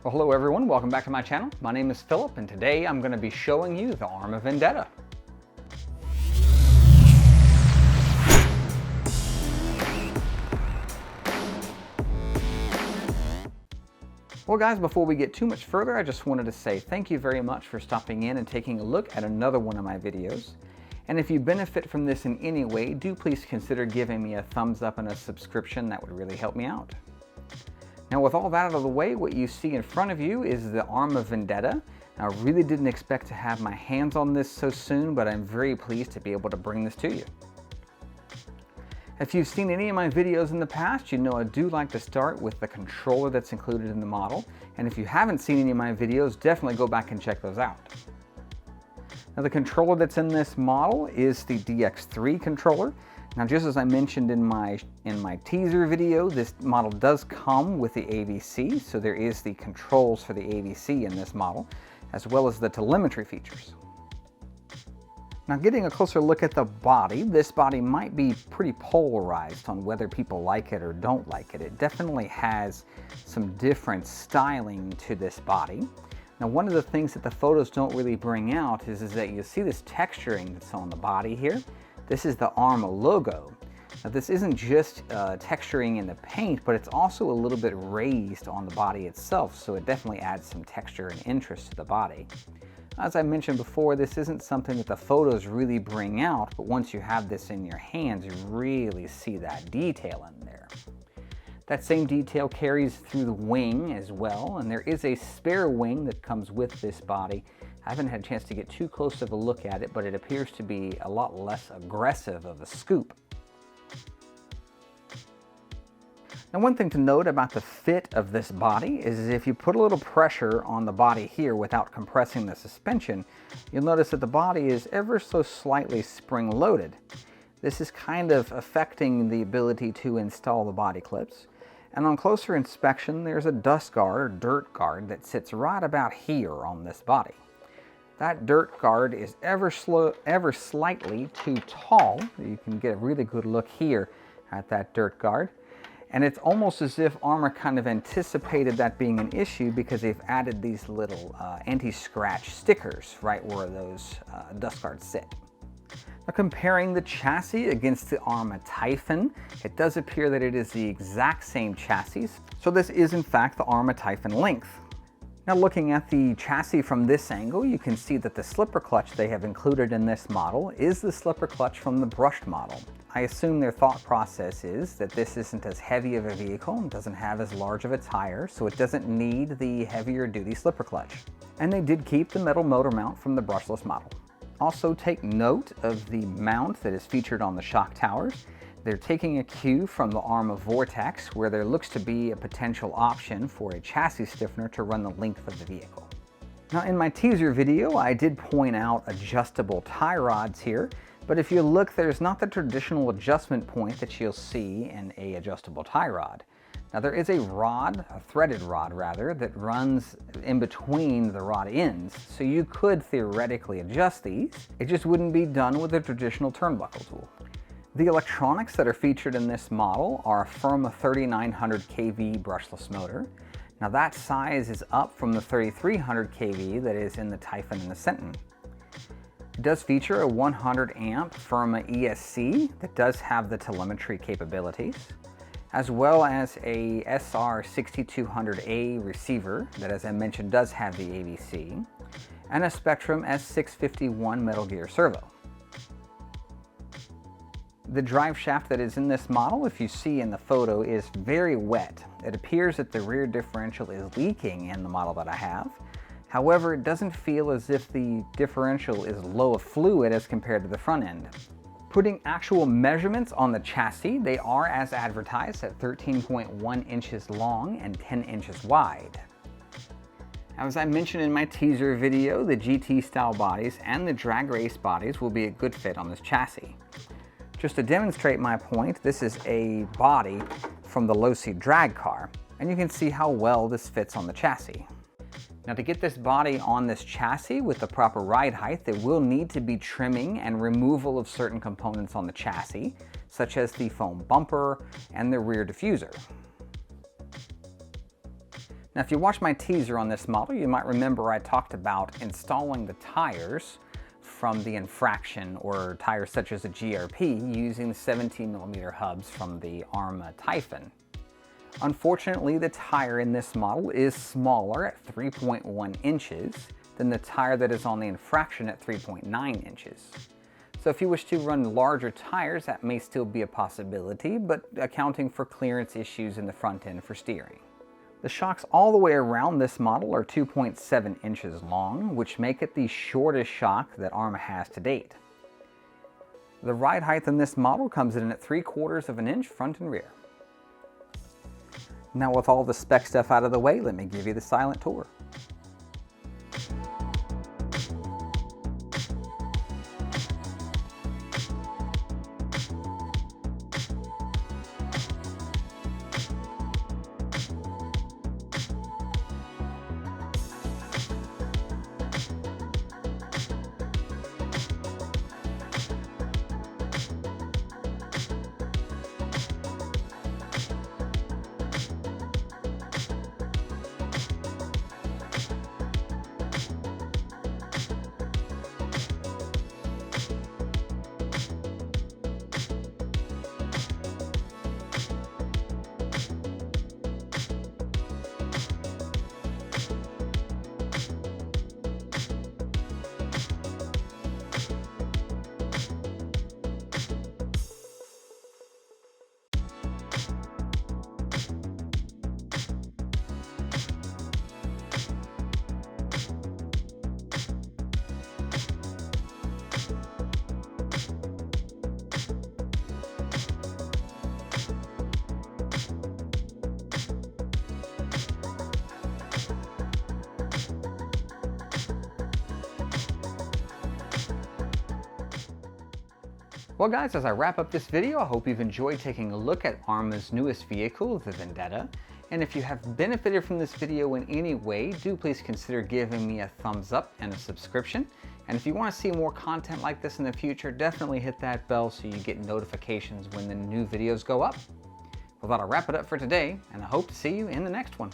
Well, hello everyone, welcome back to my channel. My name is Philip and today I'm going to be showing you the Arrma Vendetta. Well guys, before we get too much further, I just wanted to say thank you very much for stopping in and taking a look at another one of my videos. And if you benefit from this in any way, do please consider giving me a thumbs up and a subscription. That would really help me out. Now with all that out of the way, what you see in front of you is the Arrma Vendetta. I really didn't expect to have my hands on this so soon, but I'm very pleased to be able to bring this to you. If you've seen any of my videos in the past, you know I do like to start with the controller that's included in the model. And if you haven't seen any of my videos, definitely go back and check those out. Now the controller that's in this model is the DX3 controller. Now just as I mentioned in my teaser video, this model does come with the AVC, so there is the controls for the AVC in this model, as well as the telemetry features. Now getting a closer look at the body, this body might be pretty polarized on whether people like it or don't like it. It definitely has some different styling to this body. Now one of the things that the photos don't really bring out is that you see this texturing that's on the body here. This is the Arrma logo. Now this isn't just texturing in the paint, but it's also a little bit raised on the body itself, so it definitely adds some texture and interest to the body. As I mentioned before, this isn't something that the photos really bring out, but once you have this in your hands, you really see that detail in there. That same detail carries through the wing as well, and there is a spare wing that comes with this body. I haven't had a chance to get too close of a look at it, but it appears to be a lot less aggressive of a scoop. Now one thing to note about the fit of this body is if you put a little pressure on the body here without compressing the suspension, you'll notice that the body is ever so slightly spring-loaded. This is kind of affecting the ability to install the body clips. And on closer inspection, there's a dust guard or dirt guard that sits right about here on this body. That dirt guard is ever slightly too tall. You can get a really good look here at that dirt guard. And it's almost as if Arrma kind of anticipated that being an issue because they've added these little anti-scratch stickers right where those dust guards sit. Now comparing the chassis against the Arrma Typhon, it does appear that it is the exact same chassis. So this is in fact the Arrma Typhon length. Now looking at the chassis from this angle, you can see that the slipper clutch they have included in this model is the slipper clutch from the brushed model. I assume their thought process is that this isn't as heavy of a vehicle and doesn't have as large of a tire, so it doesn't need the heavier duty slipper clutch. And they did keep the metal motor mount from the brushless model. Also take note of the mount that is featured on the shock towers. They're taking a cue from the Arrma Vortex, where there looks to be a potential option for a chassis stiffener to run the length of the vehicle. Now in my teaser video, I did point out adjustable tie rods here, but if you look, there's not the traditional adjustment point that you'll see in an adjustable tie rod. Now there is a rod, a threaded rod rather, that runs in between the rod ends, so you could theoretically adjust these. It just wouldn't be done with a traditional turnbuckle tool. The electronics that are featured in this model are a Firma 3900 kV brushless motor. Now that size is up from the 3300 kV that is in the Typhon and the Senton. It does feature a 100 amp Firma ESC that does have the telemetry capabilities, as well as a SR6200A receiver that, as I mentioned, does have the AVC, and a Spectrum S651 Metal Gear servo. The drive shaft that is in this model, if you see in the photo, is very wet. It appears that the rear differential is leaking in the model that I have. However, it doesn't feel as if the differential is low of fluid as compared to the front end. Putting actual measurements on the chassis, they are as advertised at 13.1 inches long and 10 inches wide. As I mentioned in my teaser video, the GT style bodies and the drag race bodies will be a good fit on this chassis. Just to demonstrate my point, this is a body from the low-seat drag car, and you can see how well this fits on the chassis. Now to get this body on this chassis with the proper ride height, there will need to be trimming and removal of certain components on the chassis, such as the foam bumper and the rear diffuser. Now, if you watch my teaser on this model, you might remember I talked about installing the tires from the infraction, or tires such as a GRP, using the 17mm hubs from the Arrma Typhon. Unfortunately, the tire in this model is smaller at 3.1 inches than the tire that is on the infraction at 3.9 inches. So if you wish to run larger tires, that may still be a possibility, but accounting for clearance issues in the front end for steering. The shocks all the way around this model are 2.7 inches long, which make it the shortest shock that Arrma has to date. The ride height in this model comes in at 3/4 of an inch front and rear. Now, with all the spec stuff out of the way, let me give you the silent tour. Well guys, as I wrap up this video, I hope you've enjoyed taking a look at Arrma's newest vehicle, the Vendetta. And if you have benefited from this video in any way, do please consider giving me a thumbs up and a subscription. And if you want to see more content like this in the future, definitely hit that bell so you get notifications when the new videos go up. Well, that'll wrap it up for today, and I hope to see you in the next one.